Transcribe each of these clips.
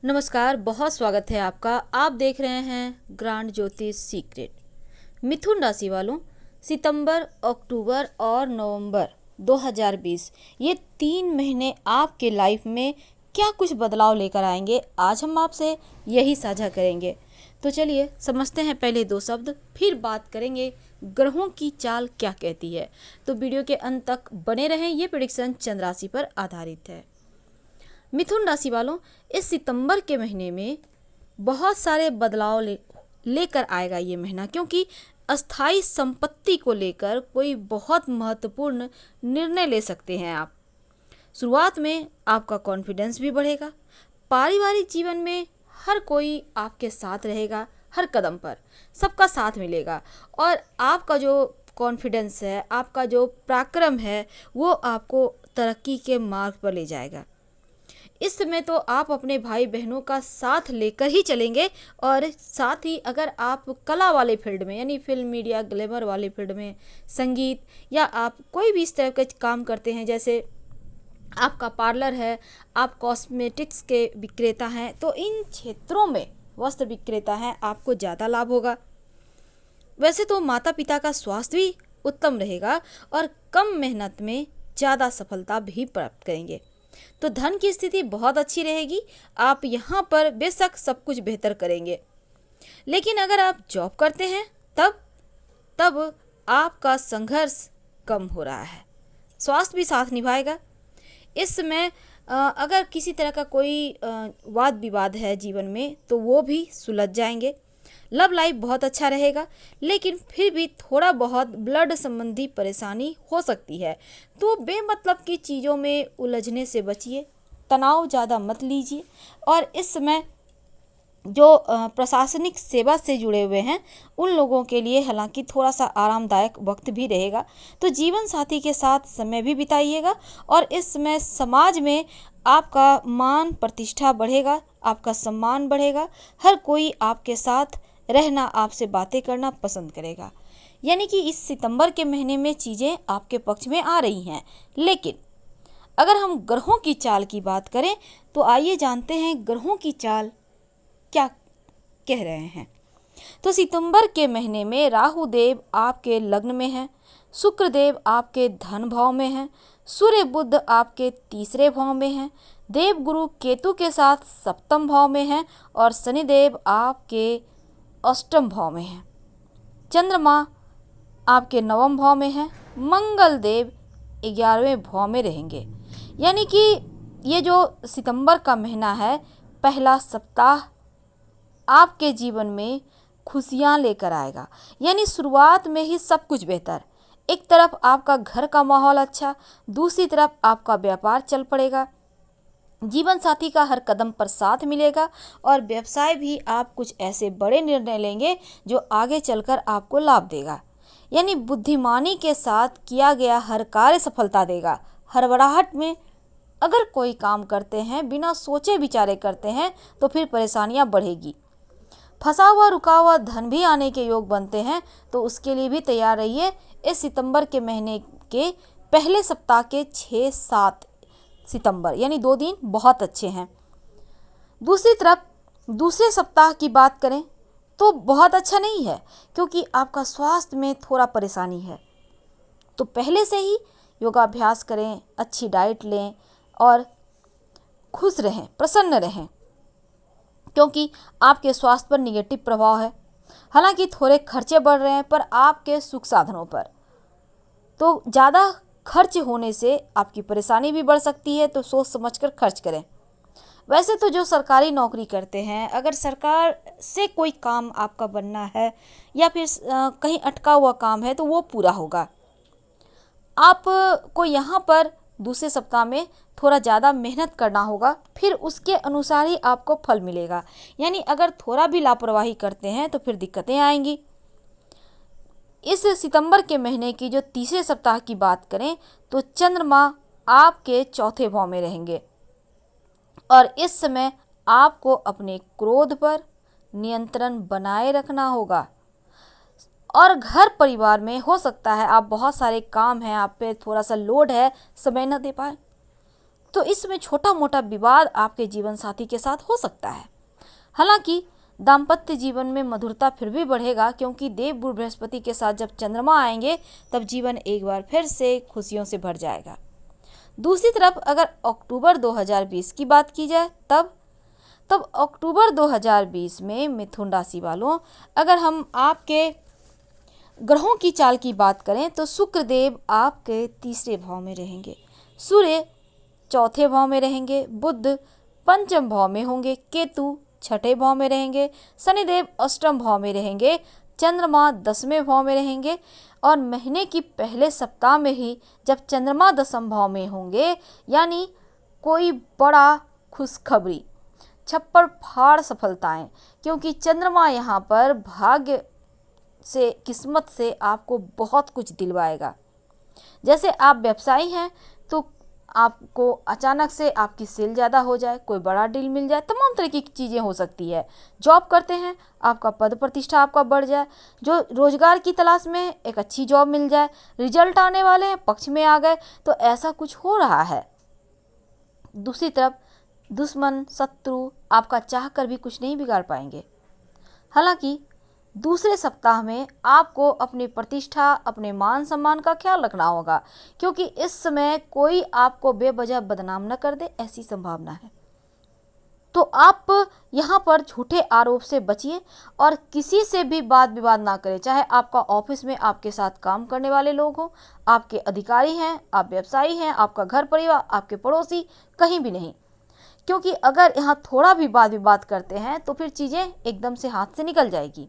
नमस्कार, बहुत स्वागत है आपका। आप देख रहे हैं ग्रांड ज्योतिष सीक्रेट। मिथुन राशि वालों, सितंबर, अक्टूबर और नवंबर 2020 ये 3 महीने आपके लाइफ में क्या कुछ बदलाव लेकर आएंगे, आज हम आपसे यही साझा करेंगे। तो चलिए समझते हैं पहले 2 शब्द, फिर बात करेंगे ग्रहों की चाल क्या कहती है। तो वीडियो के अंत तक बने रहें। ये प्रेडिक्शन चंद्र राशि पर आधारित है। मिथुन राशि वालों, इस सितंबर के महीने में बहुत सारे बदलाव लेकर आएगा ये महीना, क्योंकि अस्थाई संपत्ति को लेकर कोई बहुत महत्वपूर्ण निर्णय ले सकते हैं आप। शुरुआत में आपका कॉन्फिडेंस भी बढ़ेगा। पारिवारिक जीवन में हर कोई आपके साथ रहेगा, हर कदम पर सबका साथ मिलेगा और आपका जो कॉन्फिडेंस है, आपका जो पराक्रम है, वो आपको तरक्की के मार्ग पर ले जाएगा। इस समय तो आप अपने भाई बहनों का साथ लेकर ही चलेंगे और साथ ही अगर आप कला वाले फील्ड में यानी फिल्म, मीडिया, ग्लैमर वाले फील्ड में, संगीत या आप कोई भी इस तरह के काम करते हैं, जैसे आपका पार्लर है, आप कॉस्मेटिक्स के विक्रेता हैं, तो इन क्षेत्रों में वस्त्र विक्रेता हैं, आपको ज़्यादा लाभ होगा। वैसे तो माता पिता का स्वास्थ्य भी उत्तम रहेगा और कम मेहनत में ज़्यादा सफलता भी प्राप्त करेंगे। तो धन की स्थिति बहुत अच्छी रहेगी। आप यहाँ पर बेशक सब कुछ बेहतर करेंगे, लेकिन अगर आप जॉब करते हैं तब तब आपका संघर्ष कम हो रहा है। स्वास्थ्य भी साथ निभाएगा। इस समय अगर किसी तरह का कोई वाद विवाद है जीवन में तो वो भी सुलझ जाएंगे। लव लाइफ बहुत अच्छा रहेगा, लेकिन फिर भी थोड़ा बहुत ब्लड संबंधी परेशानी हो सकती है, तो बेमतलब की चीज़ों में उलझने से बचिए, तनाव ज़्यादा मत लीजिए। और इस समय जो प्रशासनिक सेवा से जुड़े हुए हैं उन लोगों के लिए हालांकि थोड़ा सा आरामदायक वक्त भी रहेगा। तो जीवन साथी के साथ समय भी बिताइएगा और इस समय समाज में आपका मान प्रतिष्ठा बढ़ेगा, आपका सम्मान बढ़ेगा। हर कोई आपके साथ रहना, आपसे बातें करना पसंद करेगा। यानी कि इस सितंबर के महीने में चीज़ें आपके पक्ष में आ रही हैं। लेकिन अगर हम ग्रहों की चाल की बात करें तो आइए जानते हैं ग्रहों की चाल क्या कह रहे हैं। तो सितंबर के महीने में राहु देव आपके लग्न में हैं, शुक्र देव आपके धन भाव में हैं, सूर्य बुध आपके तीसरे भाव में हैं, देव गुरु केतु के साथ सप्तम भाव में हैं और शनि देव आपके अष्टम भाव में हैं। चंद्रमा आपके नवम भाव में हैं, मंगल देव 11वें भाव में रहेंगे। यानी कि ये जो सितंबर का महीना है, पहला सप्ताह आपके जीवन में खुशियाँ लेकर आएगा। यानी शुरुआत में ही सब कुछ बेहतर। एक तरफ आपका घर का माहौल अच्छा, दूसरी तरफ आपका व्यापार चल पड़ेगा, जीवन साथी का हर कदम पर साथ मिलेगा और व्यवसाय भी आप कुछ ऐसे बड़े निर्णय लेंगे जो आगे चलकर आपको लाभ देगा। यानी बुद्धिमानी के साथ किया गया हर कार्य सफलता देगा। हड़बड़ाहट में अगर कोई काम करते हैं, बिना सोचे विचारे करते हैं, तो फिर परेशानियां बढ़ेगी। फंसा हुआ रुका हुआ धन भी आने के योग बनते हैं, तो उसके लिए भी तैयार रहिए। इस सितंबर के महीने के पहले सप्ताह के 6-7 सितंबर यानी 2 दिन बहुत अच्छे हैं। दूसरी तरफ दूसरे सप्ताह की बात करें तो बहुत अच्छा नहीं है, क्योंकि आपका स्वास्थ्य में थोड़ा परेशानी है। तो पहले से ही योगाभ्यास करें, अच्छी डाइट लें और खुश रहें, प्रसन्न रहें, क्योंकि आपके स्वास्थ्य पर निगेटिव प्रभाव है। हालांकि थोड़े खर्चे बढ़ रहे हैं पर आपके सुख साधनों पर, तो ज़्यादा खर्च होने से आपकी परेशानी भी बढ़ सकती है, तो सोच समझकर खर्च करें। वैसे तो जो सरकारी नौकरी करते हैं, अगर सरकार से कोई काम आपका बनना है या फिर कहीं अटका हुआ काम है तो वो पूरा होगा। आपको यहाँ पर दूसरे सप्ताह में थोड़ा ज़्यादा मेहनत करना होगा, फिर उसके अनुसार ही आपको फल मिलेगा। यानी अगर थोड़ा भी लापरवाही करते हैं तो फिर दिक्कतें आएंगी। इस सितंबर के महीने की जो तीसरे सप्ताह की बात करें तो चंद्रमा आपके चौथे भाव में रहेंगे और इस समय आपको अपने क्रोध पर नियंत्रण बनाए रखना होगा। और घर परिवार में हो सकता है आप बहुत सारे काम हैं, आप पे थोड़ा सा लोड है, समय न दे पाए, तो इसमें छोटा मोटा विवाद आपके जीवन साथी के साथ हो सकता है। हालांकि दाम्पत्य जीवन में मधुरता फिर भी बढ़ेगा, क्योंकि देवगुरु बृहस्पति के साथ जब चंद्रमा आएंगे तब जीवन एक बार फिर से खुशियों से भर जाएगा। दूसरी तरफ अगर अक्टूबर 2020 की बात की जाए तब अक्टूबर 2020 में मिथुन राशि वालों, अगर हम आपके ग्रहों की चाल की बात करें तो शुक्र देव आपके तीसरे भाव में रहेंगे, सूर्य चौथे भाव में रहेंगे, बुध पंचम भाव में होंगे, केतु छठे भाव में रहेंगे, शनिदेव अष्टम भाव में रहेंगे, चंद्रमा 10वें भाव में रहेंगे। और महीने की पहले सप्ताह में ही जब चंद्रमा 10वें भाव में होंगे, यानी कोई बड़ा खुशखबरी, छप्पर फाड़ सफलताएं, क्योंकि चंद्रमा यहाँ पर भाग्य से, किस्मत से आपको बहुत कुछ दिलवाएगा। जैसे आप व्यवसायी हैं तो आपको अचानक से आपकी सेल ज़्यादा हो जाए, कोई बड़ा डील मिल जाए, तमाम तरह की चीज़ें हो सकती है। जॉब करते हैं, आपका पद प्रतिष्ठा आपका बढ़ जाए, जो रोजगार की तलाश में है एक अच्छी जॉब मिल जाए, रिजल्ट आने वाले हैं पक्ष में आ गए, तो ऐसा कुछ हो रहा है। दूसरी तरफ दुश्मन शत्रु आपका चाह कर भी कुछ नहीं बिगाड़ पाएंगे। हालांकि दूसरे सप्ताह में आपको अपनी प्रतिष्ठा, अपने मान सम्मान का ख्याल रखना होगा, क्योंकि इस समय कोई आपको बेवजह बदनाम न कर दे, ऐसी संभावना है। तो आप यहाँ पर झूठे आरोप से बचिए और किसी से भी वाद विवाद ना करें, चाहे आपका ऑफिस में आपके साथ काम करने वाले लोग हों, आपके अधिकारी हैं, आप व्यवसायी हैं, आपका घर परिवार, आपके पड़ोसी, कहीं भी नहीं। क्योंकि अगर यहाँ थोड़ा भी वाद विवाद करते हैं तो फिर चीज़ें एकदम से हाथ से निकल जाएगी।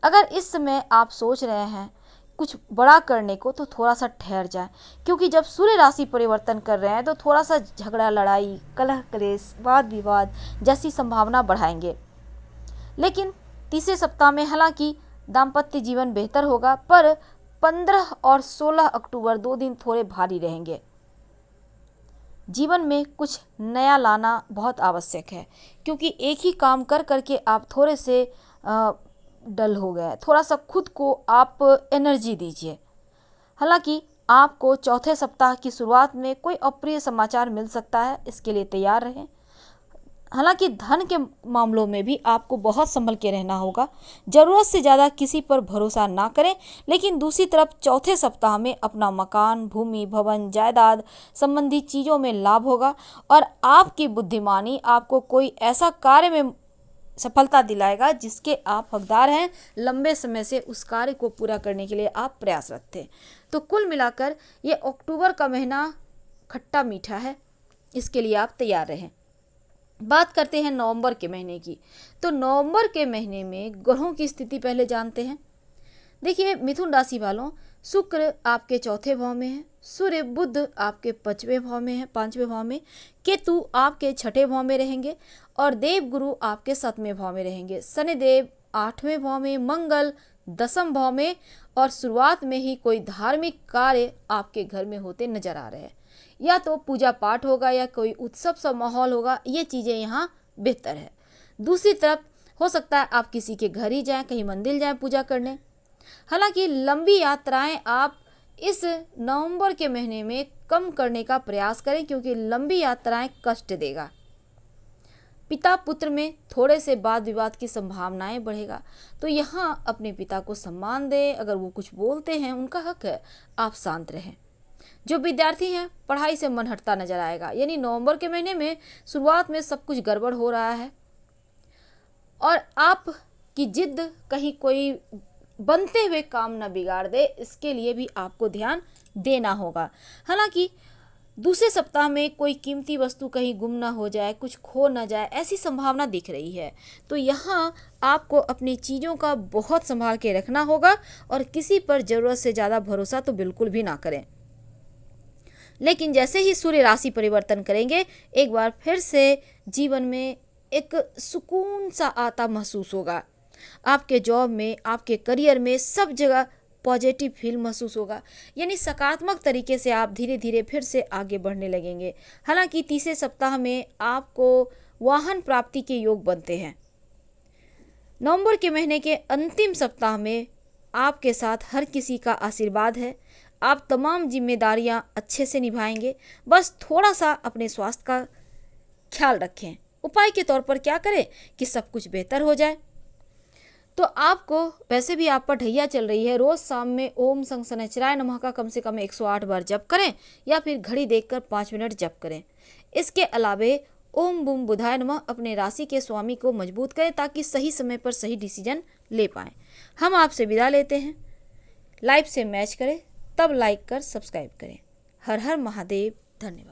अगर इस समय आप सोच रहे हैं कुछ बड़ा करने को, तो थोड़ा सा ठहर जाएं, क्योंकि जब सूर्य राशि परिवर्तन कर रहे हैं तो थोड़ा सा झगड़ा, लड़ाई, कलह क्लेश, वाद विवाद जैसी संभावना बढ़ाएंगे। लेकिन तीसरे सप्ताह में हालांकि दाम्पत्य जीवन बेहतर होगा, पर 15 और 16 अक्टूबर 2 दिन थोड़े भारी रहेंगे। जीवन में कुछ नया लाना बहुत आवश्यक है, क्योंकि एक ही काम कर करके आप थोड़े से डल हो गए। थोड़ा सा खुद को आप एनर्जी दीजिए। हालांकि आपको चौथे सप्ताह की शुरुआत में कोई अप्रिय समाचार मिल सकता है, इसके लिए तैयार रहें। हालांकि धन के मामलों में भी आपको बहुत संभल के रहना होगा, ज़रूरत से ज़्यादा किसी पर भरोसा ना करें। लेकिन दूसरी तरफ चौथे सप्ताह में अपना मकान, भूमि, भवन, जायदाद संबंधी चीज़ों में लाभ होगा और आपकी बुद्धिमानी आपको कोई ऐसा कार्य में सफलता दिलाएगा जिसके आप हकदार हैं। लंबे समय से उस कार्य को पूरा करने के लिए आप प्रयासरत थे। तो कुल मिलाकर ये अक्टूबर का महीना खट्टा मीठा है, इसके लिए आप तैयार रहें। बात करते हैं नवंबर के महीने की। तो नवंबर के महीने में ग्रहों की स्थिति पहले जानते हैं। देखिए मिथुन राशि वालों, शुक्र आपके चौथे भाव में है, सूर्य बुध आपके 5वें भाव में है, 5वें भाव में, केतु आपके छठे भाव में रहेंगे और देव गुरु आपके 7वें भाव में रहेंगे, शनिदेव 8वें भाव में, मंगल 10वें भाव में और शुरुआत में ही कोई धार्मिक कार्य आपके घर में होते नजर आ रहे हैं। या तो पूजा पाठ होगा या कोई उत्सव सा माहौल होगा, ये चीज़ें यहाँ बेहतर है। दूसरी तरफ हो सकता है आप किसी के घर ही जाएं, कहीं मंदिर जाएं पूजा करने। हालांकि लंबी यात्राएं आप इस नवंबर के महीने में कम करने का प्रयास करें, क्योंकि लंबी यात्राएं कष्ट देगा। पिता पुत्र में थोड़े से वाद विवाद की संभावनाएं बढ़ेगा, तो यहाँ अपने पिता को सम्मान दें। अगर वो कुछ बोलते हैं उनका हक है, आप शांत रहें। जो विद्यार्थी हैं पढ़ाई से मन हटता नजर आएगा, यानी नवंबर के महीने में शुरुआत में सब कुछ गड़बड़ हो रहा है और आपकी जिद कहीं कोई बनते हुए काम न बिगाड़ दे, इसके लिए भी आपको ध्यान देना होगा। हालांकि दूसरे सप्ताह में कोई कीमती वस्तु कहीं गुम ना हो जाए, कुछ खो ना जाए, ऐसी संभावना दिख रही है। तो यहाँ आपको अपनी चीज़ों का बहुत संभाल के रखना होगा और किसी पर ज़रूरत से ज़्यादा भरोसा तो बिल्कुल भी ना करें। लेकिन जैसे ही सूर्य राशि परिवर्तन करेंगे, एक बार फिर से जीवन में एक सुकून सा आता महसूस होगा। आपके जॉब में, आपके करियर में, सब जगह पॉजिटिव फील महसूस होगा, यानी सकारात्मक तरीके से आप धीरे धीरे फिर से आगे बढ़ने लगेंगे। हालांकि तीसरे सप्ताह में आपको वाहन प्राप्ति के योग बनते हैं। नवंबर के महीने के अंतिम सप्ताह में आपके साथ हर किसी का आशीर्वाद है, आप तमाम जिम्मेदारियां अच्छे से निभाएंगे। बस थोड़ा सा अपने स्वास्थ्य का ख्याल रखें। उपाय के तौर पर क्या करें कि सब कुछ बेहतर हो जाए। तो आपको वैसे भी आप पर ढैया चल रही है, रोज शाम में ओम संग शनैश्चराय नमः का कम से कम 108 बार जप करें या फिर घड़ी देखकर 5 मिनट जप करें। इसके अलावे ओम बूम बुधाय नमः अपने राशि के स्वामी को मजबूत करें ताकि सही समय पर सही डिसीजन ले पाएं। हम आपसे विदा लेते हैं। लाइव से मैच करें तब लाइक कर सब्सक्राइब करें। हर हर महादेव। धन्यवाद।